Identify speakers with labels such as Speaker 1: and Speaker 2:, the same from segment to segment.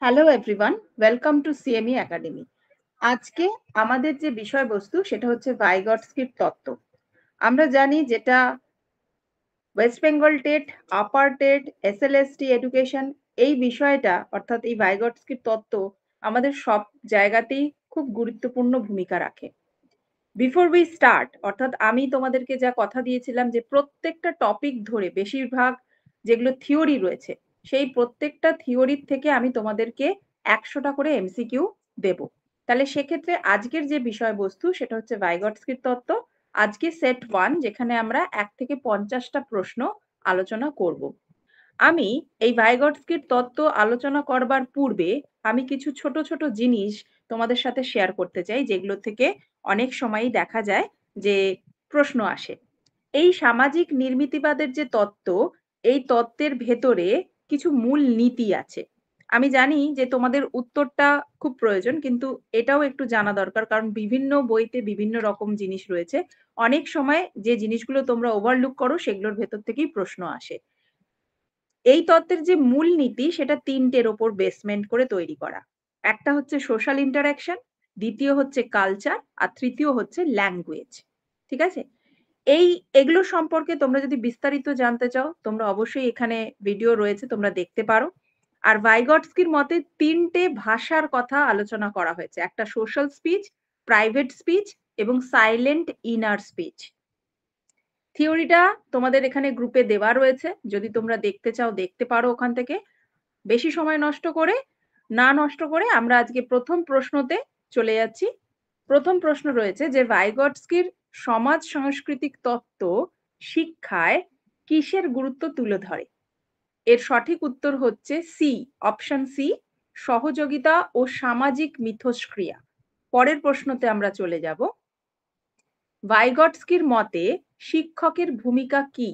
Speaker 1: Hello everyone, welcome to CME academy. আজকে আমাদের যে বিষয়বস্তু সেটা হচ্ছে ভাইগটস্কির তত্ত্ব। আমরা জানি যেটা ওয়েস্ট বেঙ্গল টেট, আপার টেট, এসএলএসটি এডুকেশন এই বিষয়টা অর্থাৎ এই ভাইগটস্কির তত্ত্ব আমাদের সব জায়গাতেই খুব গুরুত্বপূর্ণ ভূমিকা রাখে। বিফোর উই স্টার্ট অর্থাৎ আমি তোমাদেরকে যা কথা দিয়েছিলাম যে প্রত্যেকটা টপিক ধরে বেশিরভাগ যেগুলো থিওরি রয়েছে সেই প্রত্যেকটা থিওরির থেকে আমি তোমাদেরকে 100টা করে এমসিকিউ দেব। তাহলে সেক্ষেত্রে আজকের যে বিষয়বস্তু সেটা হচ্ছে ভাইগটস্কির তত্ত্ব। আজকে সেট 1 যেখানে আমরা 1 থেকে 50টা প্রশ্ন আলোচনা করব। আমি এই ভাইগটস্কির তত্ত্ব আলোচনা করবার পূর্বে আমি কিছু ছোট ছোট জিনিস তোমাদের সাথে শেয়ার করতে চাই যেগুলো থেকে অনেক সময়ই দেখা যায় যে প্রশ্ন আসে। এই সামাজিক নির্মিতিবাদের যে তত্ত্ব, এই তত্ত্বের ভেতরে কিছু মূল নীতি আছে। আমি জানি যে তোমাদের উত্তরটা খুব প্রয়োজন, কিন্তু এটাও একটু জানা দরকার কারণ বিভিন্ন বইতে বিভিন্ন রকম জিনিস রয়েছে। অনেক সময় যে জিনিসগুলো তোমরা ওভারলুক করো সেগুলোর ভেতর থেকেই প্রশ্ন আসে। এই তত্ত্বের যে মূল নীতি সেটা ৩টের ওপর বেসমেন্ট করে তৈরি করা। একটা হচ্ছে সোশ্যাল ইন্টারঅ্যাকশন, দ্বিতীয় হচ্ছে কালচার, আর তৃতীয় হচ্ছে ল্যাঙ্গুয়েজ। ঠিক আছে? এগুলো সম্পর্কে তোমরা যদি বিস্তারিত জানতে চাও, তোমরা অবশ্যই এখানে ভিডিও রয়েছে তোমরা দেখতে পারো। আর ভাইগটস্কির মতে ৩টে ভাষার কথা আলোচনা করা হয়েছে। একটা সোশ্যাল স্পিচ, প্রাইভেট স্পিচ এবং সাইলেন্ট ইনার স্পিচ। থিওরিটা তোমাদের এখানে গ্রুপে দেওয়া রয়েছে। যদি তোমরা দেখতে চাও দেখতে পারো ওখান থেকে। বেশি সময় নষ্ট করে আমরা আজকে প্রথম প্রশ্নতে চলে যাচ্ছি। প্রথম প্রশ্ন রয়েছে যে ভাইগটস্কির সমাজ সাংস্কৃতিক তত্ত্ব শিক্ষায় কিসের গুরুত্ব তুলে ধরে? এর সঠিক উত্তর হচ্ছে সি, অপশন সি, সহযোগিতা ও সামাজিক মিথস্ক্রিয়া। পরের প্রশ্নতে আমরা চলে যাব। ভাইগটস্কির মতে শিক্ষকের ভূমিকা কি?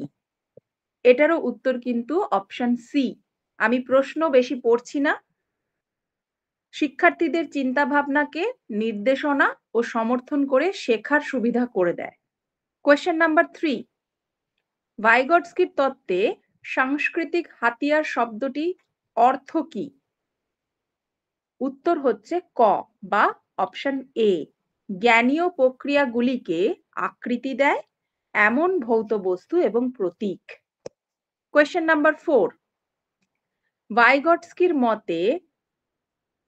Speaker 1: এটারও উত্তর কিন্তু অপশন সি। আমি প্রশ্ন বেশি পড়ছি না। শিক্ষার্থীদের চিন্তা ভাবনাকে নির্দেশনা ও সমর্থন করে শেখার সুবিধা করে দেয়। কোয়েশ্চেন নাম্বার 3, ভাইগটস্কির তত্ত্বে সাংস্কৃতিক হাতিয়ার শব্দটি অর্থ কি? উত্তর হচ্ছে ক বা অপশন এ, জ্ঞানীয় প্রক্রিয়াগুলিকে আকৃতি দেয় এমন ভৌত বস্তু এবং প্রতীক। কোয়েশ্চেন নাম্বার 4, ভাইগটস্কির মতে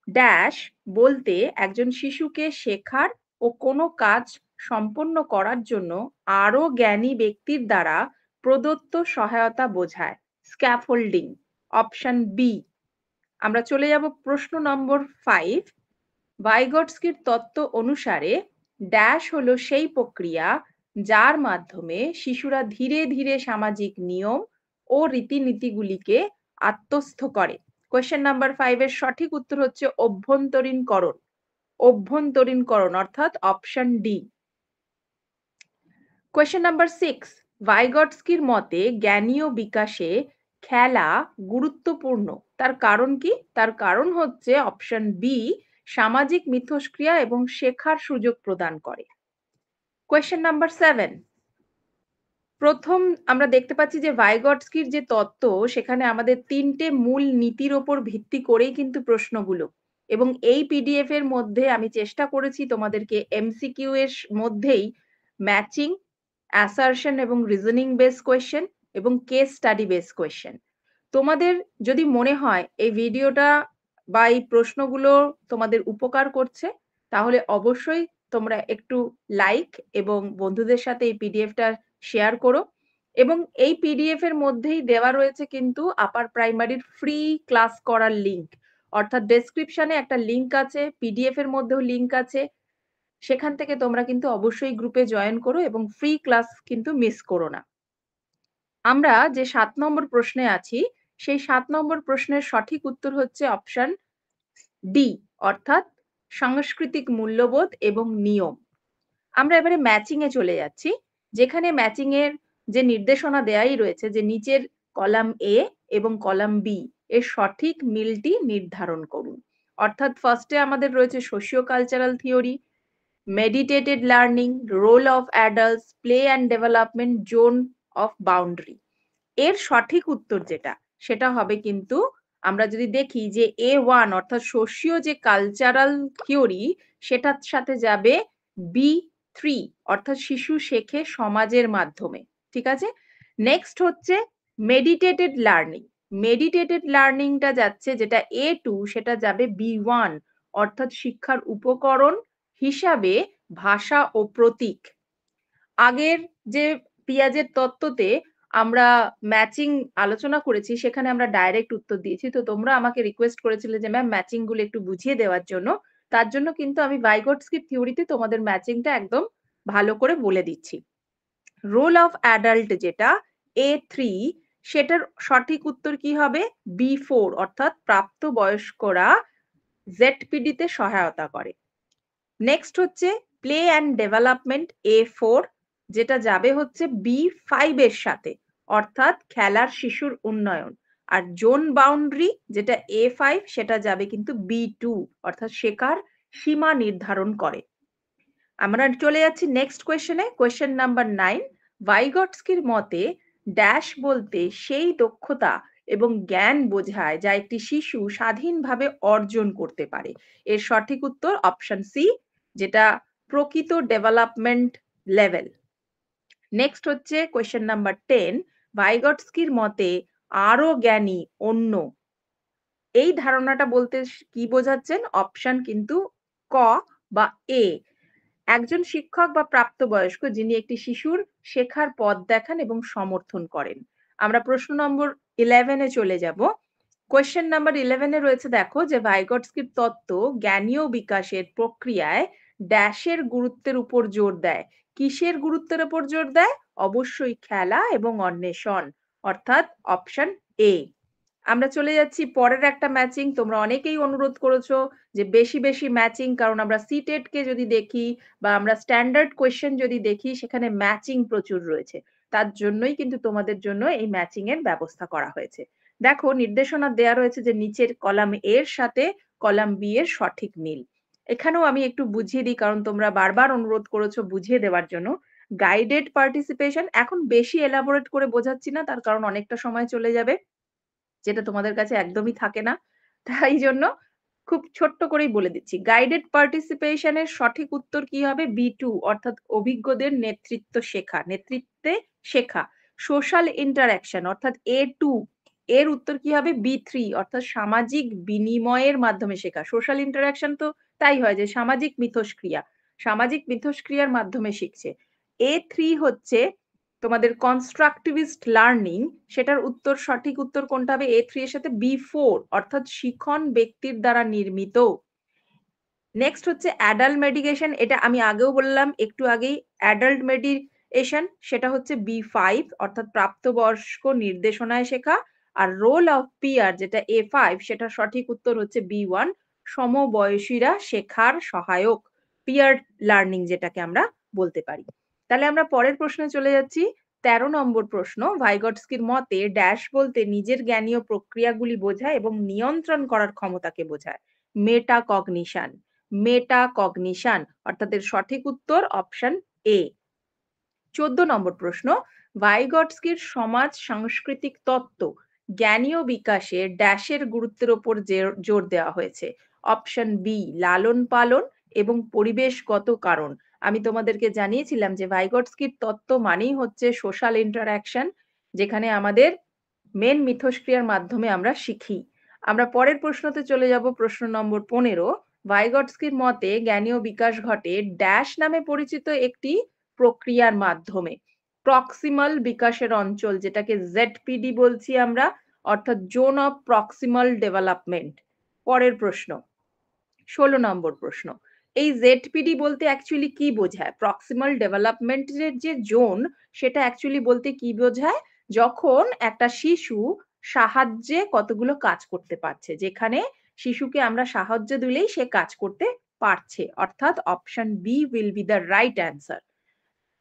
Speaker 1: ড্যাশ বলতে একজন শিশুকে শেখার ও কোনো কাজ সম্পন্ন করার জন্য আরো জ্ঞানী ব্যক্তির দ্বারা প্রদত্ত সহায়তা বোঝায়। Scaffolding, option B. আমরা চলে যাব প্রশ্ন নম্বর 5। ভাইগটস্কির তত্ত্ব অনুসারে ড্যাশ হলো সেই প্রক্রিয়া যার মাধ্যমে শিশুরা ধীরে ধীরে সামাজিক নিয়ম ও রীতিনীতিগুলিকে আত্মস্থ করে। কোয়েশ্চেন নাম্বার 5 এর সঠিক উত্তর হচ্ছে অভ্যন্তরীণকরণ। অভ্যন্তরীণকরণ অর্থাৎ অপশন ডি। কোয়েশ্চেন নাম্বার 6, ভাইগটস্কির মতে জ্ঞানীয় বিকাশে খেলা গুরুত্বপূর্ণ। তার কারণ কি? তার কারণ হচ্ছে অপশন বি, সামাজিক মিথস্ক্রিয়া এবং শেখার সুযোগ প্রদান করে। কোয়েশ্চেন নাম্বার 7, প্রথম আমরা দেখতে পাচ্ছি যে ভাইগটস্কির যে তত্ত্ব সেখানে আমাদের 3টে মূল নীতির ওপর ভিত্তি করেই কিন্তু প্রশ্নগুলো, এবং এই পিডিএফ এর মধ্যে আমি চেষ্টা করেছি তোমাদেরকে এমসিকিউ এর মধ্যেই ম্যাচিং, অ্যাসারশন এবং রিজনিং বেস কোয়েশ্চেন এবং কেস স্টাডি বেস কোয়েশ্চেন। তোমাদের যদি মনে হয় এই ভিডিওটা বা এই প্রশ্নগুলো তোমাদের উপকার করছে, তাহলে অবশ্যই তোমরা একটু লাইক এবং বন্ধুদের সাথে এই পিডিএফটা শেয়ার করো। এবং এই পিডিএফ এর মধ্যেই দেওয়া রয়েছে কিন্তু আপার প্রাইমারির ফ্রি ক্লাস করার লিঙ্ক, অর্থাৎ ডেসক্রিপশনে একটা লিঙ্ক আছে, পিডিএফ এর মধ্যেও লিঙ্ক আছে। সেখান থেকে তোমরা কিন্তু অবশ্যই গ্রুপে জয়েন করো এবং ফ্রি ক্লাস কিন্তু মিস করো না। আমরা যে 7 নম্বর প্রশ্নে আছি সেই 7 নম্বর প্রশ্নের সঠিক উত্তর হচ্ছে অপশন ডি, অর্থাৎ সাংস্কৃতিক মূল্যবোধ এবং নিয়ম। আমরা এবারে ম্যাচিং এ চলে যাচ্ছি, যেখানে ম্যাচিং এর যে নির্দেশনা দেয়াই রয়েছে যে নিচের কলাম এ এবং কলাম বি এর সঠিক মিলটি নির্ধারণ করুন। অর্থাৎ ফার্স্টে আমাদের রয়েছে socio cultural theory, mediated learning, role of adults, play and development, zone of boundary. এর সঠিক উত্তর যেটা সেটা হবে কিন্তু আমরা যদি দেখি যে A1 অর্থাৎ সোশিও যে কালচারাল থিওরি সেটার সাথে যাবে B3 অর্থাৎ শিশু শেখে সমাজের মাধ্যমে। ঠিক আছে? নেক্সট হচ্ছে মেডিটেটেড লার্নিং। মেডিটেটেড লার্নিংটা যাচ্ছে যেটা A2 সেটা যাবে B1 অর্থাৎ শিক্ষার উপকরণ হিসাবে ভাষা ও প্রতীক। আগের যে পিয়াজের তত্ত্বতে আমরা ম্যাচিং আলোচনা করেছি সেখানে আমরা ডাইরেক্ট উত্তর দিয়েছি। তো তোমরা আমাকে রিকোয়েস্ট করেছিলে যে ম্যাম ম্যাচিং গুলো একটু বুঝিয়ে দেওয়ার জন্য। তার জন্য কিন্তু আমি ভাইগটস্কির থিওরিতে তোমাদের ম্যাচিংটা একদম ভালো করে বলে দিচ্ছি। রোল অফ অ্যাডাল্ট যেটা A3 সেটার সঠিক উত্তর কি হবে? B4 অর্থাৎ প্রাপ্তবয়স্করা ZPD তে সহায়তা করে। নেক্সট হচ্ছে প্লে অ্যান্ড ডেভেলপমেন্ট A4 যেটা যাবে হচ্ছে B5 এর সাথে অর্থাৎ খেলার শিশুর উন্নয়ন। আর জোন বাউন্ডারি যেটা A5 সেটা যাবে কিন্তু B2 অর্থাৎ শেখার সীমা নির্ধারণ করে। আমরা চলে যাচ্ছি নেক্সট কোয়েশ্চেনে। কোয়েশ্চেন নাম্বার 9 ভাইগটস্কির মতে ড্যাশ বলতে সেই দক্ষতা এবং জ্ঞান বোঝায় যা একটি শিশু স্বাধীনভাবে অর্জন করতে পারে। এর সঠিক উত্তর অপশন সি যেটা প্রকৃত ডেভেলপমেন্ট লেভেল। নেক্সট হচ্ছে কোয়েশ্চেন নাম্বার 10 ভাইগটস্কির মতে আরো জ্ঞানী অন্য এই ধারণাটা বলতে কি বোঝাচ্ছেন? অপশন কিন্তু ক বা এ। একজন শিক্ষক বা প্রাপ্তবয়স্ক যিনি একটি শিশুর শেখার পথ দেখান এবং সমর্থন করেন। আমরা প্রশ্ন নম্বর 11 এ চলে যাব। কোয়েশ্চেন নাম্বার 11 এ রয়েছে দেখো যে ভাইগটস্কির তত্ত্ব জ্ঞানীয় বিকাশের প্রক্রিয়ায় ড্যাশের গুরুত্বের উপর জোর দেয়। কিসের গুরুত্বের উপর জোর দেয়? অবশ্যই খেলা এবং অন্বেষণ অর্থাৎ অপশন এ। আমরা চলে যাচ্ছি পরের একটা ম্যাচিং। তোমরা অনেকেই অনুরোধ করেছো যে বেশি বেশি ম্যাচিং, কারণ আমরা সিটেট কে যদি দেখি বা আমরা স্ট্যান্ডার্ড কোয়েশ্চেন যদি দেখি সেখানে ম্যাচিং প্রচুর রয়েছে। তার জন্যই কিন্তু তোমাদের জন্য এই ম্যাচিং এর ব্যবস্থা করা হয়েছে। দেখো নির্দেশনা দেয়া রয়েছে যে নিচের কলাম এর সাথে কলাম বি এর সঠিক মিল। এখানেও আমি একটু বুঝিয়ে দিই কারণ তোমরা বারবার অনুরোধ করেছো বুঝিয়ে দেওয়ার জন্য। গাইডেড পার্টিসিপেশন এখন বেশি এলাবোরেট করে বোঝাচ্ছি না, তার কারণ অনেকটা সময় চলে যাবে, যেটা তোমাদের কাছে একদমই থাকে না। তাই জন্য খুব ছোট্ট করেই বলে দিচ্ছি। গাইডেড পার্টিসিপেশন এর সঠিক উত্তর কি হবে? B2 অর্থাৎ অভিজ্ঞদের নেতৃত্বে শেখা। সোশ্যাল ইন্টারঅ্যাকশন অর্থাৎ A2 এর উত্তর কি হবে? B3 অর্থাৎ সামাজিক বিনিময়ের মাধ্যমে শেখা। সোশ্যাল ইন্টারঅ্যাকশন তো তাই হয় যে সামাজিক মিথস্ক্রিয়া। সামাজিক মিথস্ক্রিয়ার মাধ্যমে শিখছে। A3 হচ্ছে তোমাদের কনস্ট্রাকটিভিস্ট লার্নিং, সেটার উত্তর সঠিক উত্তর কোনটা হবে? A3 এর সাথে B4 অর্থাৎ শিখন ব্যক্তির দ্বারা নির্মিত। নেক্সট হচ্ছে অ্যাডাল্ট মেডিকেশন, এটা আমি আগেও বললাম একটু আগেই। অ্যাডাল্ট মেডিকেশন সেটা হচ্ছে B5 অর্থাৎ প্রাপ্তবয়স্ক নির্দেশনায় শেখা। আর রোল অফ পিয়ার যেটা A5 সেটা সঠিক উত্তর হচ্ছে B1 সমবয়সীরা শেখার সহায়ক। পিয়ার লার্নিং যেটাকে আমরা বলতে পারি। তাহলে আমরা পরের প্রশ্নে চলে যাচ্ছি। 13 নম্বর প্রশ্ন ভাইগটস্কির মতে ড্যাশ বলতে নিজের জ্ঞানীয় প্রক্রিয়াগুলি বোঝায় এবং নিয়ন্ত্রণ করার ক্ষমতাকে বোঝায়। মেটাকগনিশন। মেটাকগনিশন অর্থাৎ এর সঠিক উত্তর অপশন এ। 14 নম্বর প্রশ্ন ভাইগটস্কির সমাজ সাংস্কৃতিক তত্ত্ব জ্ঞানীয় বিকাশে ড্যাশের গুরুত্বের উপর জোর দেওয়া হয়েছে। অপশন বি লালন পালন এবং পরিবেশগত কারণ। আমি তোমাদেরকে জানিয়েছিলাম যে ভাইগটস্কির তত্ত্ব মানেই হচ্ছে সোশ্যাল ইন্টারঅ্যাকশন, যেখানে আমাদের মেন মিথস্ক্রিয়ার মাধ্যমে আমরা শিখি। আমরা পরের প্রশ্নতে চলে যাব। প্রশ্ন নম্বর 15 ভাইগটস্কির মতে জ্ঞানীয় বিকাশ ঘটে ড্যাশ নামে পরিচিত একটি প্রক্রিয়ার মাধ্যমে। প্রক্সিমাল বিকাশের অঞ্চল যেটাকে ZPD বলছি আমরা, অর্থাৎ জোন অফ প্রক্সিমাল ডেভেলপমেন্ট। পরের প্রশ্ন 16 নম্বর প্রশ্ন এই ZPD বলতে অ্যাকচুয়ালি কি বোঝায়? প্রক্সিমাল ডেভেলপমেন্টের যে জোন সেটা অ্যাকচুয়ালি বলতে কি বোঝায়? যখন একটা শিশু সাহায্যে কতগুলো কাজ করতে পারছে, যেখানে শিশুকে আমরা সাহায্য দিলেই সে কাজ করতে পারছে, অর্থাৎ option B will be the right answer.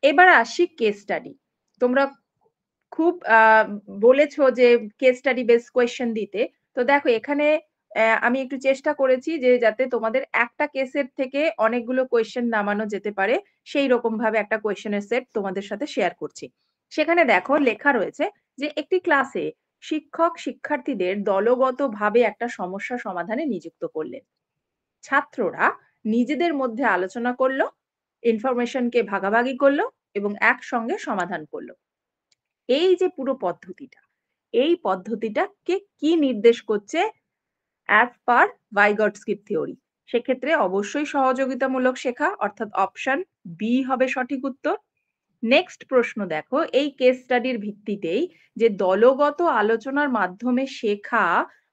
Speaker 1: এবার আসি কেস স্টাডি। তোমরা খুব বলেছো যে কেস স্টাডি বেস কোয়েশ্চেন দিতে। তো দেখো এখানে আমি একটু চেষ্টা করেছি যে যাতে তোমাদের একটা কেসের থেকে অনেকগুলো কোয়েশ্চেন নামানো যেতে পারে, সেই রকম ভাবে একটা কোয়েশ্চেনের সেট তোমাদের সাথে শেয়ার করছি। সেখানে দেখো লেখা রয়েছে যে একটি ক্লাসে শিক্ষক শিক্ষার্থীদের দলগতভাবে একটা সমস্যা সমাধানে নিযুক্ত করলেন। ছাত্ররা নিজেদের মধ্যে আলোচনা করলো, ইনফরমেশনকে ভাগাভাগি করলো এবং একসঙ্গে সমাধান করলো। এই যে পুরো পদ্ধতিটা, এই পদ্ধতিটাকে কি নির্দেশ করছে অ্যাজ পার ভাইগটস্কির থিওরি? সেক্ষেত্রে অবশ্যই সহযোগিতামূলক শেখা, অর্থাৎ অপশন বি হবে সঠিক উত্তর। নেক্সট প্রশ্ন দেখো, এই কেস স্টাডির ভিত্তিতেই যে দলগত আলোচনার মাধ্যমে শেখা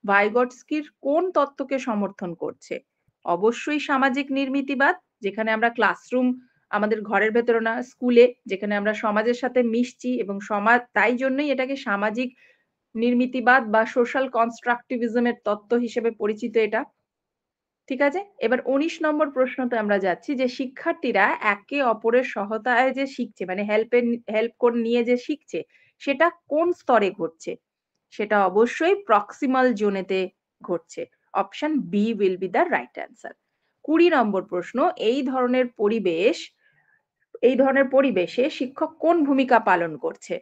Speaker 1: ভাইগটস্কির কোন তত্ত্বকে সমর্থন করছে? অবশ্যই সামাজিক নির্মিতিবাদ, যেখানে আমরা ক্লাসরুম আমাদের ঘরের ভেতরে না, স্কুলে যেখানে আমরা সমাজের সাথে মিশছি এবং সমাজ, তাই জন্যই এটাকে সামাজিক নির্মিতিবাদ বা সোশ্যাল কনস্ট্রাকটিভিজমের তত্ত্ব হিসেবে পরিচিত এটা। ঠিক আছে? এবার ১৯ নম্বর প্রশ্নতে আমরা যাচ্ছি যে শিক্ষার্থীরা একে অপরের সহায়তায় যে শিখছে, মানে হেল্প করে নিয়ে যে শিখছে, সেটা কোন স্তরে ঘটছে? সেটা অবশ্যই প্রক্সিমাল জোনেতে ঘটছে। Option B will be the right answer. ২০ নম্বর প্রশ্ন, এই ধরনের পরিবেশে শিক্ষক কোন ভূমিকা পালন করছে?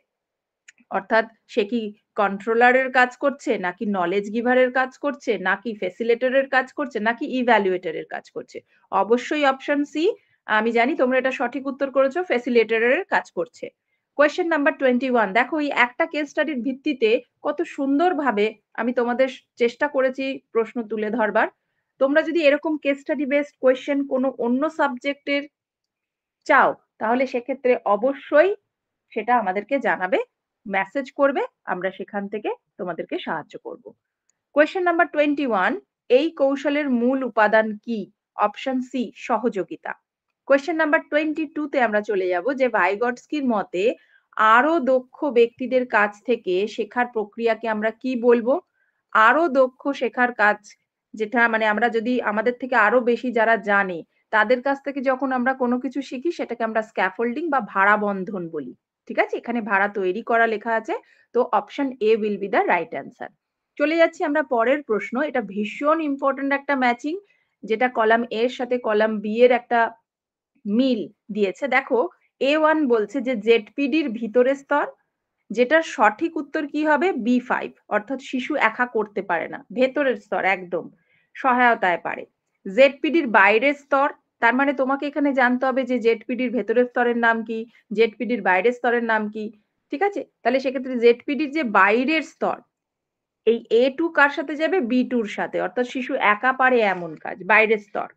Speaker 1: অর্থাৎ সে কি কন্ট্রোলারের কাজ করছে, নাকি নলেজ গিভারের কাজ করছে, নাকি ফ্যাসিলিটেটরের কাজ করছে, নাকি ইভ্যালুয়েটরের কাজ করছে? অবশ্যই অপশন সি। আমি জানি তোমরা এটা সঠিক উত্তর করেছো, ফ্যাসিলিটেটরের কাজ করছে। কোয়েশ্চেন নাম্বার 21, দেখো এই একটা কেস স্টাডির ভিত্তিতে কত সুন্দরভাবে আমি তোমাদের চেষ্টা করেছি প্রশ্ন তুলে ধরবার। তোমরা যদি এরকম কেস স্টাডি বেসড কোয়েশ্চেন কোনো অন্য সাবজেক্টের চাও, তাহলে সেক্ষেত্রে অবশ্যই সেটা আমাদেরকে জানাবে, মেসেজ করবে, আমরা সেখান থেকে তোমাদেরকে সাহায্য করব। কোয়েশ্চেন নাম্বার 21, এই কৌশলের মূল উপাদান কি? অপশন সি সহযোগিতা। কোয়েশ্চেন নাম্বার 22 তে আমরা চলে যাব যে ভাইগটস্কির মতে আরো দক্ষ ব্যক্তিদের কাছ থেকে শেখার প্রক্রিয়াকে আমরা কি বলবো? আরো দক্ষ শেখার কাজ, যেটা মানে আমরা যদি আমাদের থেকে আরো বেশি যারা জানে তাদের কাছ থেকে যখন আমরা কোনো কিছু শিখি, সেটাকে আমরা স্ক্যাফোল্ডিং বা ভাড়া বন্ধন বলি। ঠিক আছে? এখানে ভাড়া তৈরি করা লেখা আছে, তো option A will be the right answer. চলে যাচ্ছি আমরা পরের প্রশ্ন। এটা ভীষণ ইম্পর্টেন্ট একটা ম্যাচিং, যেটা কলাম এ এর সাথে কলাম বি এর একটা মিল দিয়েছে। দেখো, A1 বলছে যে জেডপিডির ভিতরের স্তর, যেটার সঠিক উত্তর কি হবে? B5, অর্থাৎ শিশু একা করতে পারে না, ভেতরের স্তর একদম, সহায়তায় পারে। জেডপিডির বাইরের স্তর, তার মানে তোমাকে এখানে জানতে হবে যে জেডপিডির ভেতরের স্তরের নাম কি, জেডপিডির বাইরের স্তরের নাম কি। ঠিক আছে? তাহলে সেক্ষেত্রে জেডপিডির যে বাইরের স্তর, এই A2 কার সাথে যাবে? B2 এর সাথে, অর্থাৎ শিশু একা পারে এমন কাজ, বাইরের স্তর।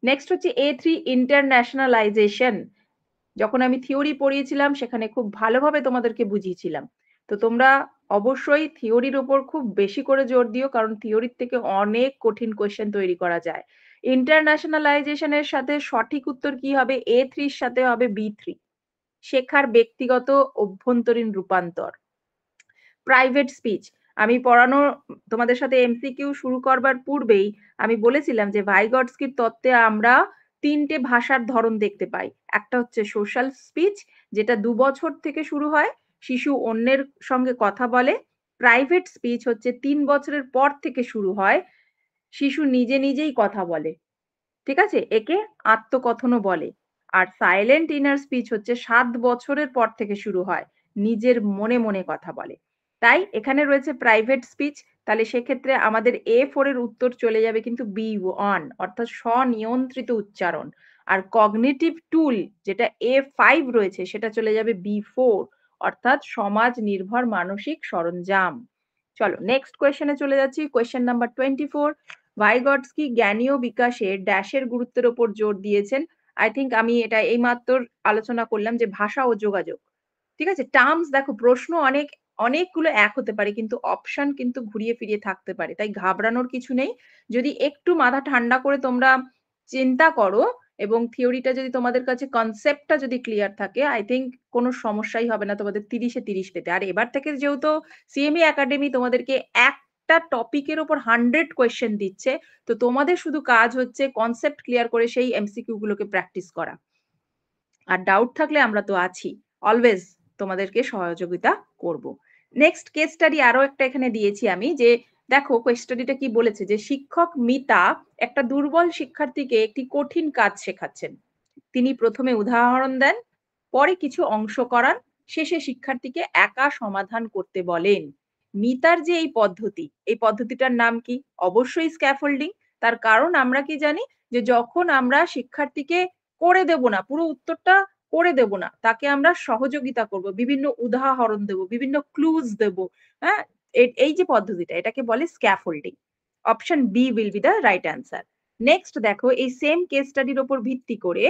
Speaker 1: নেক্সট হচ্ছে A3 ইন্টারন্যাশনালাইজেশন। যখন আমি থিওরি পড়িয়েছিলাম সেখানে খুব ভালোভাবে তোমাদেরকে বুঝিয়েছিলাম। তো তোমরা অবশ্যই থিওরির উপর খুব বেশি করে জোর দিও, কারণ থিওরির থেকে অনেক কঠিন কোয়েশ্চেন তৈরি করা যায়। ইন্টারন্যাশনালাইজেশনের সাথে সঠিক উত্তর কি হবে? A3 এর সাথে হবে B3, শেখার ব্যক্তিগত অভ্যন্তরীণ রূপান্তর। প্রাইভেট স্পিচ, আমি পড়ানো তোমাদের সাথে এমসিকিউ শুরু করবার পূর্বেই আমি বলেছিলাম যে ভাইগটস্কির তত্ত্বে আমরা ৩টে ভাষার ধরন দেখতে পাই। একটা হচ্ছে সোশ্যাল স্পিচ, যেটা ২ বছর থেকে শুরু হয়, শিশু অন্যের সঙ্গে কথা বলে। প্রাইভেট স্পিচ হচ্ছে ৩ বছরের পর থেকে শুরু হয়, শিশু নিজে নিজেই কথা বলে। ঠিক আছে? একে আত্মকথনও বলে। আর সাইলেন্ট ইনার স্পিচ হচ্ছে ৭ বছরের পর থেকে শুরু হয়, নিজের মনে মনে কথা বলে। তাই এখানে রয়েছে প্রাইভেট স্পিচ, তাহলে সেক্ষেত্রে আমাদের A4 এর উত্তর চলে যাবে কিন্তু B1, অর্থাৎ স্বনিয়ন্ত্রিত উচ্চারণ। আর কগনিটিভ টুল যেটা A5 রয়েছে, সেটা চলে যাবে B4, অর্থাৎ সমাজ নির্ভর মানসিক সরঞ্জাম। চলো নেক্সট কোয়েশ্চেনে চলে যাচ্ছি। কোয়েশ্চেন নাম্বার 24, ভাইগটস্কি জ্ঞানীয় বিকাশে ড্যাশের গুরুত্বের উপর জোর দিয়েছেন। আই থিংক আমি এটা এইমাত্র আলোচনা করলাম যে ভাষা ও যোগাযোগ। ঠিক আছে? টার্মস দেখো, প্রশ্ন অনেকগুলো এক হতে পারে, কিন্তু অপশন কিন্তু ঘুরিয়ে ফিরিয়ে থাকতে পারে। তাই ঘাবড়ানোর কিছু নেই। যদি একটু মাথা ঠান্ডা করে তোমরা চিন্তা করো এবং থিওরিটা যদি তোমাদের কাছে, কনসেপ্টটা যদি ক্লিয়ার থাকে, আই থিংক কোনো সমস্যাই হবে না তোমাদের 30 এ 30 পেতে। আর এবার থেকে যেহেতু সিএমই একাডেমি তোমাদেরকে একটা টপিকের উপর 100 কোয়েশ্চেন দিচ্ছে, তো তোমাদের শুধু কাজ হচ্ছে কনসেপ্ট ক্লিয়ার করে সেই এমসিকিউ গুলোকে প্র্যাকটিস করা। আর ডাউট থাকলে আমরা তো আছি, অলওয়েজ তোমাদেরকে সহযোগিতা করব। নেক্সট কেস স্টাডি আরো একটা এখানে দিয়েছি আমি, যে দেখো কেস স্টাডিটা কি বলেছে, যে শিক্ষক মিতা একটা দুর্বল শিক্ষার্থীকে একটি কঠিন কাজ শেখাচ্ছেন। তিনি প্রথমে উদাহরণ দেন, পরে কিছু অংশ করান, শেষে শিক্ষার্থীকে একা সমাধান করতে বলেন। মিতার যে এই পদ্ধতিটার নাম কি? অবশ্যই স্ক্যাফোল্ডিং। তার কারণ আমরা কি জানি যে যখন আমরা শিক্ষার্থীকে করে দেব না, পুরো উত্তরটা করে দেব না, তাকে আমরা সহযোগিতা করব, বিভিন্ন উদাহরণ দেব, বিভিন্ন ক্লুজ দেব, হ্যাঁ? এই যে পদ্ধতিটা এটাকে বলে scaffolding. Option B will be the right answer. Next দেখো, এই সেম কেস স্টাডির উপর ভিত্তি করে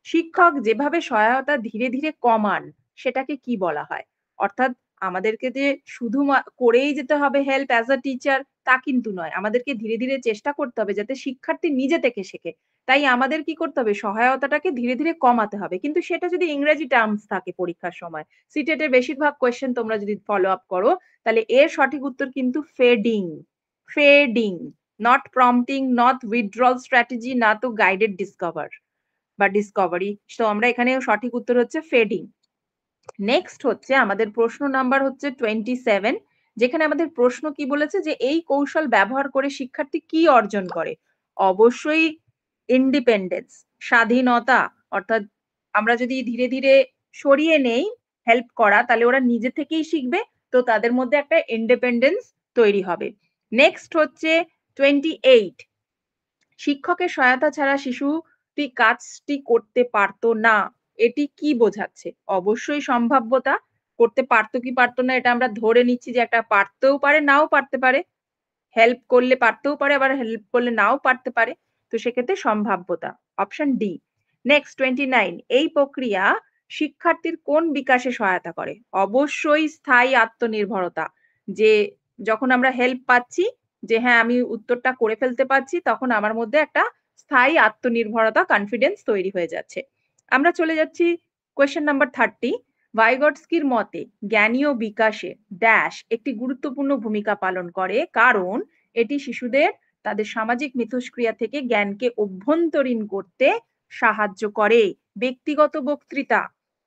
Speaker 1: শিক্ষক যেভাবে সহায়তা ধীরে ধীরে কমান সেটাকে কি বলা হয়? অর্থাৎ আমাদেরকে যে শুধু করেই যেতে হবে হেল্প অ্যাজ আ টিচার তা কিন্তু নয়। আমাদেরকে ধীরে ধীরে চেষ্টা করতে হবে যাতে শিক্ষার্থী নিজে থেকে শেখে। তাই আমাদের কি করতে হবে? সহায়তাটাকে ধীরে ধীরে কমাতে হবে। কিন্তু সেটা যদি ইংরেজি টার্মস থাকে পরীক্ষার সময়, সিটেট এর বেশিরভাগ কোয়েশ্চেন তোমরা যদি ফলো আপ করো, তাহলে এর সঠিক উত্তর কিন্তু fading. Fading, not prompting, not withdrawal strategy, না তো গাইডেড ডিসকভার বা ডিসকভারি। তো আমরা এখানে সঠিক উত্তর হচ্ছে ফেডিং। নেক্সট হচ্ছে আমাদের প্রশ্ন নাম্বার হচ্ছে 27, যেখানে আমাদের প্রশ্ন কি বলেছে যে এই কৌশল ব্যবহার করে শিক্ষার্থী কি অর্জন করে? অবশ্যই ইন্ডিপেন্ডেন্স, স্বাধীনতা। অর্থাৎ আমরা যদি ধীরে ধীরে সরিয়ে নেই হেল্প করা, তাহলে ওরা নিজে থেকেই শিখবে, তো তাদের মধ্যে একটা ইন্ডিপেন্ডেন্স তৈরি হবে। নেক্সট হচ্ছে 28, শিক্ষকের সহায়তা ছাড়া শিশুটি কাজটি করতে পারতো না, এটি কি বোঝাচ্ছে? অবশ্যই সম্ভাব্যতা। করতে পারতো কি পারতো না এটা আমরা ধরে নিচ্ছি যে একটা পারতেও পারে, নাও পারতে পারে। হেল্প করলে পারতেও পারে, আবার হেল্প করলে নাও পারতে পারে। তো সেক্ষেত্রে সম্ভাব্যতা, অপশন ডি। নেক্সট 29, এই প্রক্রিয়া শিক্ষার্থীর কোন বিকাশে সহায়তা করে? অবশ্যই স্থায়ী আত্মনির্ভরতা। যে যখন আমরা হেল্প পাচ্ছি, যে হ্যাঁ আমি উত্তরটা করে ফেলতে পারছি, তখন আমার মধ্যে একটা স্থায়ী আত্মনির্ভরতা, কনফিডেন্স তৈরি হয়ে যাচ্ছে। আমরা চলে যাচ্ছি কোয়েশ্চেন নাম্বার 30। ভাইগটস্কির মতে জ্ঞানীয় বিকাশে ড্যাশ একটি গুরুত্বপূর্ণ ভূমিকা পালন করে, কারণ এটি শিশুদের তাদের সামাজিক মিথস্ক্রিয়া থেকে জ্ঞানকে অভ্যন্তরীণ করতে সাহায্য করে। ব্যক্তিগত বক্তৃতা,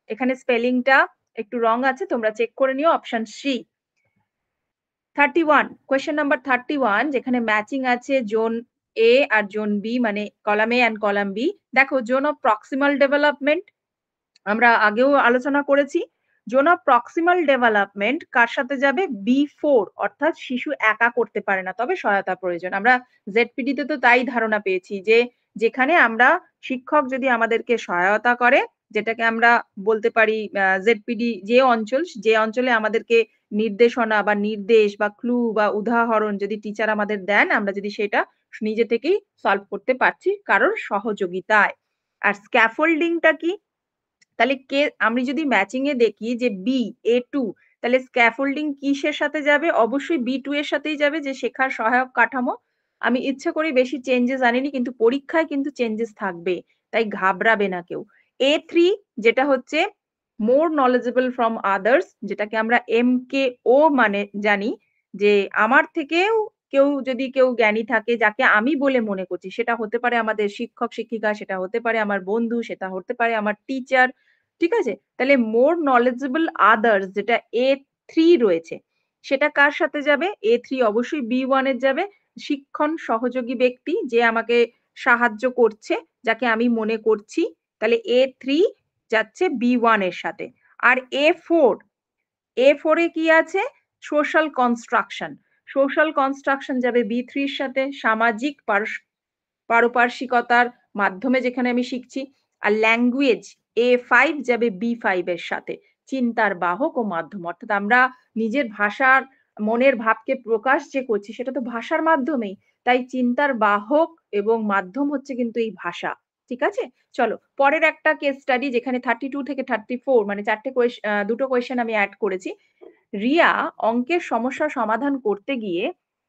Speaker 1: এখানে স্পেলিংটা একটু রং আছে, তোমরা চেক করে নিও, অপশন সি। 31, কোয়েশ্চেন নাম্বার 31, যেখানে ম্যাচিং আছে জোন এ আর জোন বি, মানে column A and column B. দেখো, জোন অফ প্রক্সিমাল ডেভেলপমেন্ট আমরা আগেও আলোচনা করেছি। জোন অফ প্রক্সিমাল ডেভেলপমেন্ট কার সাথে যাবে? B4, অর্থাৎ শিশু একা করতে পারে না, তবে সহায়তা প্রয়োজন। আমরা জেডপিডি তে তো তাই ধারণা পেয়েছি যে যেখানে আমরা শিক্ষক যদি আমাদেরকে সহায়তা করে, যেটাকে আমরা বলতে পারি জেডপিডি যে অঞ্চলে আমাদেরকে নির্দেশনা বা নির্দেশ বা ক্লু বা উদাহরণ যদি টিচার আমাদের দেন, আমরা যদি সেটা নিজে থেকেই সলভ করতে পারছি কারোর সহযোগিতায়। আর স্ক্যাফোল্ডিংটা কি? তাহলে আমি যদি ম্যাচিং এ দেখি যে A2, তাহলে স্ক্যাফোল্ডিং কিসের সাথে যাবে? অবশ্যই B2 এর সাথেই যাবে, যে শেখার সহায়ক কাঠামো। আমি ইচ্ছা করে বেশি চেঞ্জেস আনিনি, কিন্তু পরীক্ষায় কিন্তু চেঞ্জেস থাকবে, তাই ঘাবড়াবে না কেউ। A3, যেটা হচ্ছে মোর নলেজেবল ফ্রম আদার্স, যেটাকে আমরা MKO মানে জানি, যে আমার থেকেও কেউ জ্ঞানী থাকে যাকে আমি বলে মনে করছি, সেটা হতে পারে আমাদের শিক্ষক শিক্ষিকা, সেটা হতে পারে আমার বন্ধু, সেটা হতে পারে আমার টিচার। ঠিক আছে? তাহলে মোর নলেজেবল আদার্স যেটা A3 রয়েছে, সেটা কার সাথে যাবে? A3 অবশ্যই B1 এর যাবে। শিক্ষণ সহযোগী ব্যক্তি, যে আমাকে সাহায্য করছে, যাকে আমি মনে করছি, তাহলে A3 যাচ্ছে B1 এর সাথে। আর A4 এ কি আছে? Social construction. সোশ্যাল কনস্ট্রাকশন যাবে B3 এর সাথে, সামাজিক পারপার্শ্বিকতার মাধ্যমে যেখানে আমি শিখছি। আর ল্যাঙ্গুয়েজ A5 যাবে B5 এর সাথে, চিন্তার বাহক ও মাধ্যম। অর্থাৎ আমরা নিজের ভাষার মনের ভাবকে প্রকাশ যে করছি, সেটা তো ভাষার মাধ্যমেই। তাই চিন্তার বাহক এবং মাধ্যম হচ্ছে কিন্তু এই ভাষা। ঠিক আছে? চলো পরের একটা কেস স্টাডি, যেখানে 32 থেকে 34, মানে দুটো কোয়েশ্চেন আমি অ্যাড করেছি। রিয়া অঙ্কের সমস্যা সমাধান করতে গিয়ে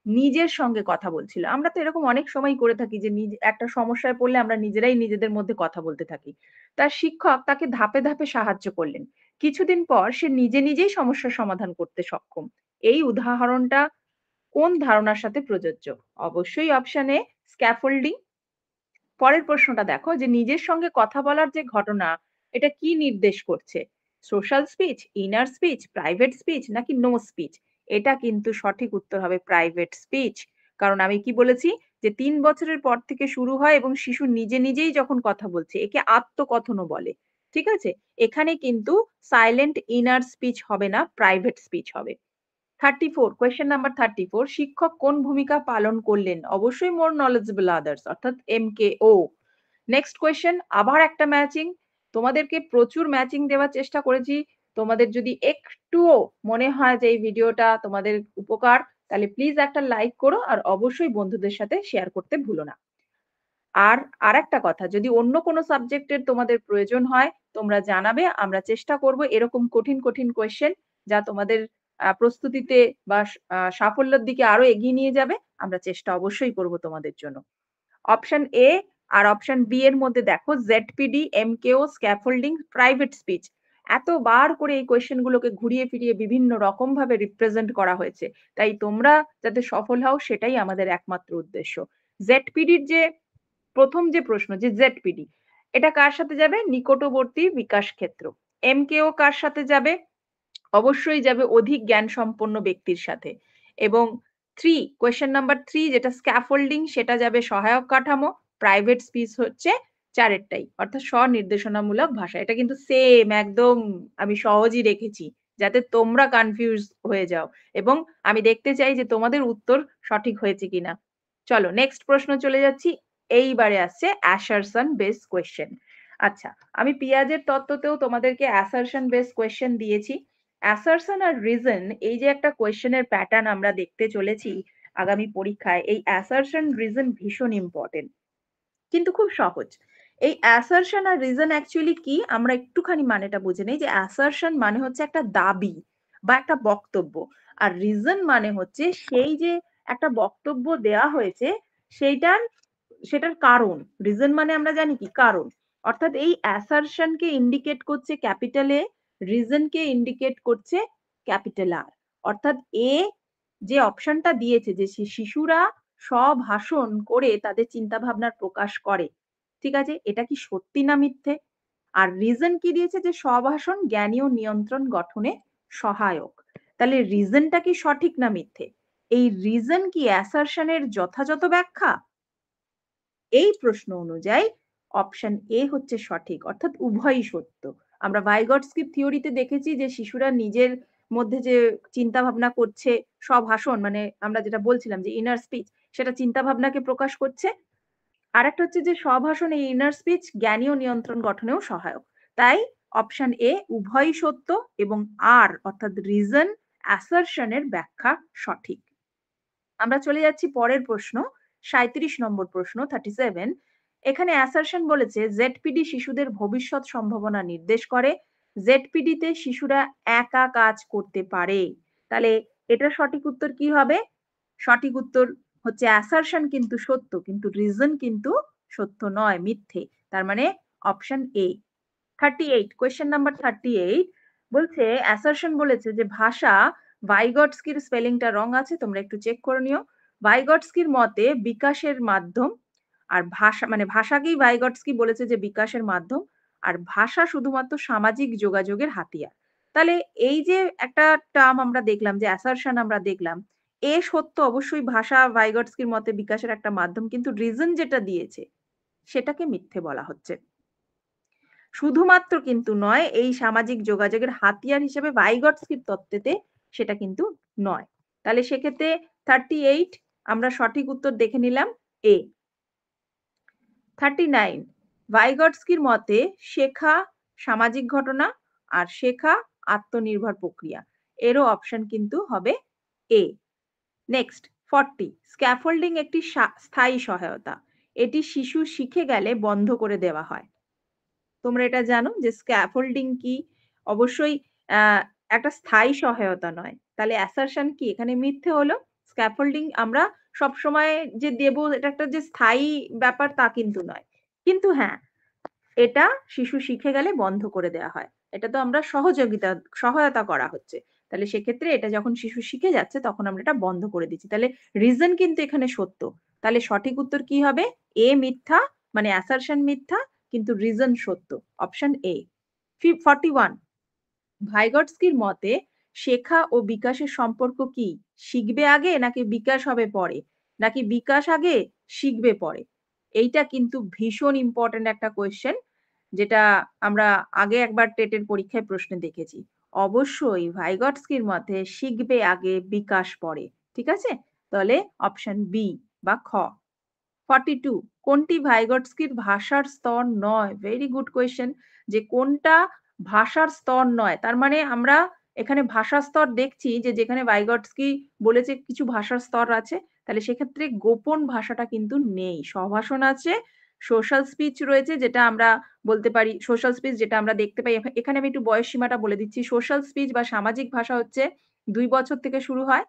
Speaker 1: নিজের সঙ্গে কথা বলছিল। আমরা তো এরকম অনেক সময় করে থাকি যে একটা সমস্যায় পড়লে আমরা নিজেরাই নিজেদের মধ্যে কথা বলতে থাকি। তার শিক্ষক তাকে ধাপে ধাপে সাহায্য করলেন। কিছুদিন পর সে নিজে নিজেই সমস্যার সমাধান করতে সক্ষম। এই উদাহরণটা কোন ধারণার সাথে প্রযোজ্য? অবশ্যই অপশন এ, স্ক্যাফোল্ডিং। পরের প্রশ্নটা দেখো, যে নিজের সঙ্গে কথা বলার যে ঘটনা, এটা কি নির্দেশ করছে? Social speech, inner speech, private speech, নাকি নো স্পিচ? এটা কিন্তু সঠিক উত্তর হবে প্রাইভেট স্পিচ। কারণ আমি কি বলেছি যে 3 বছরের পর থেকে শুরু হয় এবং শিশু নিজে নিজেই যখন কথা বলছে, একে আত্মকথনও বলে। ঠিক আছে? এখানে কিন্তু সাইলেন্ট ইনার স্পিচ হবে না, প্রাইভেট স্পিচ হবে। 34, কোয়েশ্চেন নাম্বার 34, শিক্ষক কোন ভূমিকা পালন করলেন? অবশ্যই মোর নলেজেবল আদার্স অর্থাৎ MKO। নেক্সট কোয়েশ্চেন, আবার একটা ম্যাচিং। তোমাদেরকে প্রচুর ম্যাচিং দেওয়ার চেষ্টা করেছি। তোমাদের যদি একটুও মনে হয় যে এই ভিডিওটা তোমাদের উপকার, তাহলে প্লিজ একটা লাইক করো আর অবশ্যই বন্ধুদের সাথে শেয়ার করতে ভুলো না। আর আরেকটা কথা, যদি অন্য কোনো সাবজেক্টের তোমাদের প্রয়োজন হয় তোমরা জানাবে। আমরা চেষ্টা করব এরকম কঠিন কঠিন কোয়েশ্চেন যা তোমাদের প্রস্তুতিতে বা সাফল্যের দিকে আরো এগিয়ে নিয়ে যাবে। আমরা চেষ্টা অবশ্যই করব তোমাদের জন্য। অপশন এ আর অপশন বি এর মধ্যে দেখো ZPD, MKO, scaffolding, private speech. এতবার করে এই কোয়েশ্চেন গুলোকে ঘুরিয়ে ফিরিয়ে বিভিন্ন রকম ভাবে রিপ্রেজেন্ট করা হয়েছে। তাই তোমরা যাতে সফল হও সেটাই আমাদের একমাত্র উদ্দেশ্য। জেডপিডির যে প্রথম যে প্রশ্ন যে জেডপিডি, এটা কার সাথে যাবে? নিকটবর্তী বিকাশ ক্ষেত্র। এমকেও কার সাথে যাবে? অবশ্যই যাবে অধিক জ্ঞান সম্পন্ন ব্যক্তির সাথে। এবং কোয়েশ্চেন নাম্বার 3 যেটা স্ক্যাফোল্ডিং, সেটা যাবে সহায়ক কাঠামো। প্রাইভেট স্পিচ হচ্ছে চারেরটাই অর্থাৎ স্বনির্দেশনামূলক ভাষা। এটা কিন্তু সেম একদম আমি সহজই রেখেছি যাতে তোমরা কনফিউজ হয়ে যাও এবং আমি দেখতে চাই যে তোমাদের উত্তর সঠিক হয়েছে কিনা। চলো নেক্সট প্রশ্ন চলে যাচ্ছি। এইবারে আসছে অ্যাসারশন বেস কোয়েশ্চেন। আচ্ছা, আমি পিঁয়াজের তত্ত্বতেও তোমাদেরকে অ্যাসারশন বেস কোয়েশ্চেন দিয়েছি। অ্যাসারশন আর রিজন, এই যে একটা কোয়েশ্চেনের প্যাটার্ন আমরা দেখতে চলেছি আগামী পরীক্ষায়, এই অ্যাসারশন রিজন ভীষণ ইম্পর্টেন্ট কিন্তু খুব সহজ। এই অ্যাসারশন আর রিজন অ্যাকচুয়ালি কি আমরা একটুখানি মানেটা বুঝে নেই। যে অ্যাসারশন মানে হচ্ছে একটা দাবি বা একটা বক্তব্য, আর রিজন মানে হচ্ছে সেই যে একটা বক্তব্য দেয়া হয়েছে সেইটার সেটার কারণ। রিজন মানে আমরা জানি কি কারণ, অর্থাৎ এই অ্যাসারশন কে ইন্ডিকেট করছে capital A, reason K indicate করছে ক্যাপিটাল আর। অর্থাৎ এ যে অপশনটা দিয়েছে যে শিশুরা স্বভাষণ করে তাদের চিন্তা ভাবনার প্রকাশ করে, ঠিক আছে, এটা কি সত্যি না মিথ্যে? আর রিজন কি দিয়েছে? যে স্বভাষণ জ্ঞানী ও নিয়ন্ত্রণ গঠনে সহায়ক। তাহলে রিজনটা কি সঠিক না মিথ্যে? এই রিজন কি অ্যাসারশনের যথাযথ ব্যাখ্যা? এই প্রশ্ন অনুযায়ী অপশন এ হচ্ছে সঠিক, অর্থাৎ উভয়ই সত্য। আমরা ভাইগটস্কির থিওরিতে দেখেছি যে শিশুরা নিজের মধ্যে যে চিন্তা ভাবনা করছে, স্বভাষণ মানে আমরা যেটা বলছিলাম যে ইনার স্পিচ, সেটা চিন্তা ভাবনাকে প্রকাশ করছে। আরেকটা হচ্ছে যে স্বভাষণ, এই ইনার স্পিচ জ্ঞানী ও নিয়ন্ত্রণ গঠনেও সহায়ক। তাই অপশন এ উভয়ই সত্য এবং আর অর্থাৎ রিজন অ্যাসারশনের ব্যাখ্যা সঠিক। আমরা চলে যাচ্ছি পরের প্রশ্ন, 37 নম্বর প্রশ্ন 37। এখানে অ্যাসারশন বলেছে জেডপিডি শিশুদের ভবিষ্যৎ সম্ভাবনা নির্দেশ করে। জেডপিডি তে শিশুরা একা কাজ করতে পারে। তাহলে এটা সঠিক উত্তর কি হবে? সঠিক উত্তর হচ্ছে অ্যাসারশন কিন্তু সত্য কিন্তু রিজন কিন্তু সত্য নয়, মিথ্যে। তার মানে অপশন এ। 38, কোয়েশ্চেন নাম্বার 38 বলছে অ্যাসারশন বলেছে যে ভাষা, ভাইগটস্কির স্পেলিংটা রং আছে, তোমরা একটু চেক করে নিও। ভাইগটস্কির মতে বিকাশের মাধ্যম, আর ভাষা মানে ভাষাকেই ভাইগটস্কি বলেছে যে বিকাশের মাধ্যম, আর ভাষা শুধুমাত্র সামাজিক যোগাযোগের হাতিয়ার। তাহলে এই যে একটা টার্ম আমরা দেখলাম, যে অ্যাসারশন আমরা দেখলাম, এ সত্য অবশ্যই ভাষা ভাইগটস্কির মতে বিকাশের একটা মাধ্যম, কিন্তু রিজন যেটা দিয়েছে সেটাকে মিথ্যে বলা হচ্ছে। শুধুমাত্র কিন্তু নয়, এই সামাজিক যোগাযোগের হাতিয়ার হিসেবে ভাইগটস্কির তত্ত্বেতে সেটা কিন্তু নয়। তাহলে সেক্ষেত্রে 38 আমরা সঠিক উত্তর দেখে নিলাম এ। 39, ভাইগটস্কির মতে শেখা সামাজিক ঘটনা আর শেখা আত্মনির্ভর প্রক্রিয়া, এরও অপশন কিন্তু হবে এ। নেক্সট 40, স্ক্যাফোল্ডিং একটি স্থায়ী সহায়তা, এটি শিশু শিখে গেলে বন্ধ করে দেওয়া হয়। তোমরা এটা জানো যে স্ক্যাফোল্ডিং কি? অবশ্যই একটা স্থায়ী সহায়তা নয়। তাহলে অ্যাসারশন কি এখানে মিথ্যে হলো। স্ক্যাফোল্ডিং আমরা সবসময় যে দেব এটা একটা যে স্থায়ী ব্যাপার তা কিন্তু নয়। কিন্তু হ্যাঁ, এটা শিশু শিখে গেলে বন্ধ করে দেওয়া হয়। এটা তো আমরা সহায়তা করা হচ্ছে। তাহলে সেক্ষেত্রে এটা যখন শিশু শিখে যাচ্ছে তখন আমরা এটা বন্ধ করে দিচ্ছি। তাহলে রিজন কিন্তু এখানে সত্য। তাহলে সঠিক উত্তর কি হবে? এ মিথ্যা, মানে অ্যাসারশন মিথ্যা কিন্তু রিজন সত্য। Option A. 41, ভাইগটস্কির মতে শেখা ও বিকাশের সম্পর্ক কি? শিখবে আগে নাকি বিকাশ হবে পরে, নাকি বিকাশ আগে শিখবে পরে? এইটা কিন্তু ভীষণ ইম্পর্টেন্ট একটা কোয়েশ্চেন, যেটা আমরা আগে একবার টেটের পরীক্ষায় প্রশ্নে দেখেছি। অবশ্যই ভাইগটস্কির মতে শিখবে আগে বিকাশ পরে। ঠিক আছে? তাহলে অপশন বি বা খ। 42 কোনটি ভাইগটস্কির ভাষার স্তর নয়? ভেরি গুড কোয়েশ্চেন, যে কোনটা ভাষার স্তর নয়। তার মানে আমরা এখানে ভাষার স্তর দেখছি যে যেখানে ভাইগটস্কি বলেছে কিছু ভাষার স্তর আছে, তাহলে সেক্ষেত্রে গোপন ভাষাটা কিন্তু নেই। সভাষণ আছে, সোশ্যাল স্পিচ রয়েছে, যেটা আমরা বলতে পারি সোশ্যাল স্পিচ যেটা আমরা দেখতে পাই। এখানে আমি একটু বয়স সীমাটা বলে দিচ্ছি। সোশ্যাল স্পিচ বা সামাজিক ভাষা হচ্ছে 2 বছর থেকে শুরু হয়।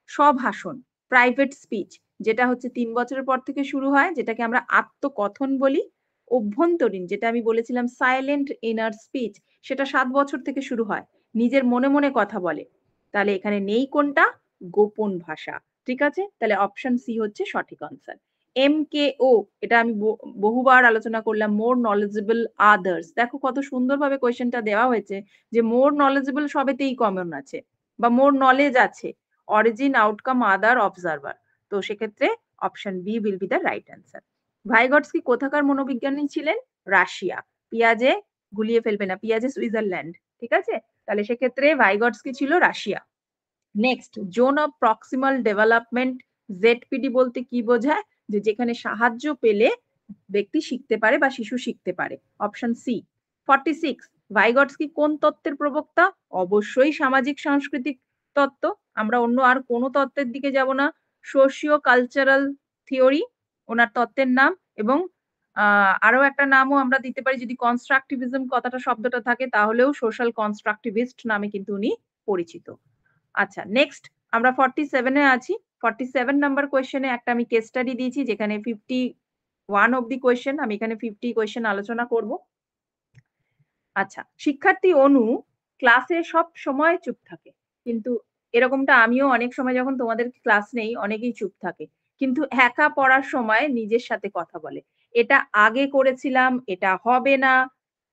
Speaker 1: স্বভাষণ, প্রাইভেট স্পিচ, যেটা হচ্ছে 3 বছরের পর থেকে শুরু হয়, যেটাকে আমরা আত্মকথন বলি। অভ্যন্তরীণ, যেটা আমি বলেছিলাম সাইলেন্ট ইনার স্পিচ, সেটা 7 বছর থেকে শুরু হয়। নিজের মনে, মনে কথা বলে। তাহলে এখানে নেই কোনটা? গোপন ভাষা। ঠিক আছে? তাহলে অপশন সি হচ্ছে সঠিক আনসার। MKO, এটা আমি বহুবার আলোচনা করলাম, মোর নলেজেবল আদার্স। দেখো কত সুন্দরভাবে কোয়েশ্চেনটা দেওয়া হয়েছে যে মোর নলেজেবল সবেতেই কমন আছে বা মোর নলেজ আছে। Origin, outcome, other, observer. তো সেক্ষেত্রে option B will be the right answer. Vygotsky কোথাকার মনোবিজ্ঞানী ছিলেন? রাশিয়া। পিঁয়াজে গুলিয়ে ফেলবে না, পিঁয়াজে সুইজারল্যান্ড। ঠিক আছে? তাহলে সেক্ষেত্রে ভাইগটস্কি ছিল Russia. Next, zone of proximal development, ZPD বলতে কি বোঝায়? যে যেখানে সাহায্য পেলে ব্যক্তি শিখতে পারে বা শিশু শিখতে পারে। Option C. 46 ভাইগটস্কি কোন তত্ত্বের প্রবক্তা? অবশ্যই সামাজিক সাংস্কৃতিক তত্ত্ব। আমরা অন্য আর কোনো তত্ত্বের দিকে যাব না। সোশিও কালচারাল থিওরি ওনার তত্ত্বের নাম, এবং আরো একটা নামও আমরা দিতে পারি, যদি কনস্ট্রাকটিভিজম কথাটা শব্দটা থাকে তাহলেও সোশ্যাল কনস্ট্রাকটিভিস্ট নামে কিন্তু উনি পরিচিত। আচ্ছা, নেক্সট আমরা 47 এ আছি। 47 নাম্বার কোয়েশ্চেনে একটা আমি কেস স্টাডি দিয়েছি, যেখানে 51 অব্দি কোয়েশ্চেন, আমি এখানে 50 কোয়েশ্চেন আলোচনা করব। আচ্ছা, শিক্ষার্থী অনু ক্লাসে সব সময় চুপ থাকে। কিন্তু এরকমটা আমিও অনেক সময় যখন তোমাদের ক্লাস নেই অনেকেই চুপ থাকে। কিন্তু একা পড়ার সময় নিজের সাথে কথা বলে। এটা আগে করেছিলাম, এটা হবে না,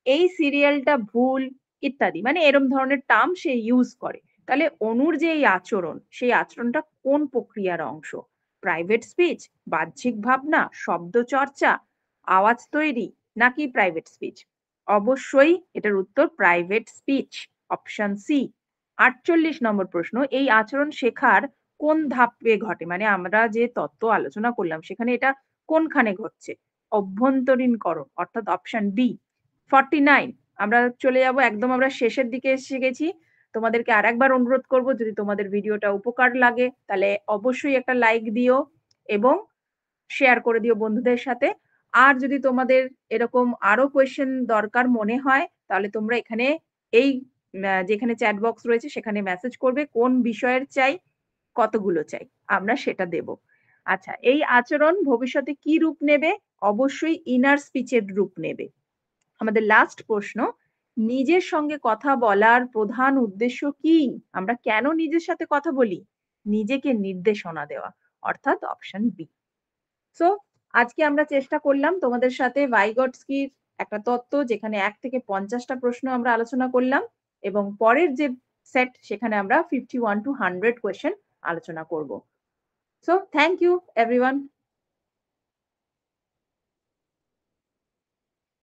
Speaker 1: এই সিরিয়ালটা ভুল, ইত্যাদি। মানে এরম ধরনের টার্ম সে ইউজ করে। তাহলে অনুর যে এই আচরণ, সেই আচরণটা কোন প্রক্রিয়ার অংশ? প্রাইভেট স্পিচ, বাহ্যিক ভাবনা, শব্দ চর্চা, আওয়াজ তৈরি, নাকি প্রাইভেট স্পিচ? অবশ্যই এটার উত্তর প্রাইভেট স্পিচ, অপশন সি। 48 নম্বর প্রশ্ন, এই আচরণ শেখার কোন ধাপে ঘটে? মানে আমরা যে তত্ত্ব আলোচনা করলাম সেখানে এটা কোনখানে ঘটছে? অভ্যন্তরীণকরণ, অর্থাৎ অপশন ডি। 49 আমরা চলে যাব, একদম আমরা শেষের দিকে এসে গেছি। তোমাদেরকে আরেকবার অনুরোধ করব, যদি তোমাদের ভিডিওটা উপকার লাগে তাহলে অবশ্যই একটা লাইক দিও এবং শেয়ার করে দিও বন্ধুদের সাথে। আর যদি তোমাদের এরকম আরো কোয়েশ্চেন দরকার মনে হয় তাহলে তোমরা এখানে এই যেখানে চ্যাট বক্স রয়েছে সেখানে মেসেজ করবে কোন বিষয়ের চাই, কতগুলো চাই, আমরা সেটা দেব। আচ্ছা, এই আচরণ ভবিষ্যতে কি রূপ নেবে? অবশ্যই ইনার স্পিচের রূপ নেবে। আমাদের লাস্ট প্রশ্ন, নিজের সঙ্গে কথা বলার প্রধান উদ্দেশ্য কি? আমরা কেন নিজের সাথে কথা বলি? নিজেকে নির্দেশনা দেওয়া, অর্থাৎ অপশন বি। সো আজকে আমরা চেষ্টা করলাম তোমাদের সাথে ভাইগটস্কির একটা তত্ত্ব, যেখানে 1 থেকে 50টা প্রশ্ন আমরা আলোচনা করলাম, এবং পরের যে সেট সেখানে আমরা 51 to 100 কোয়েশ্চেন আলোচনা করব। So thank you everyone.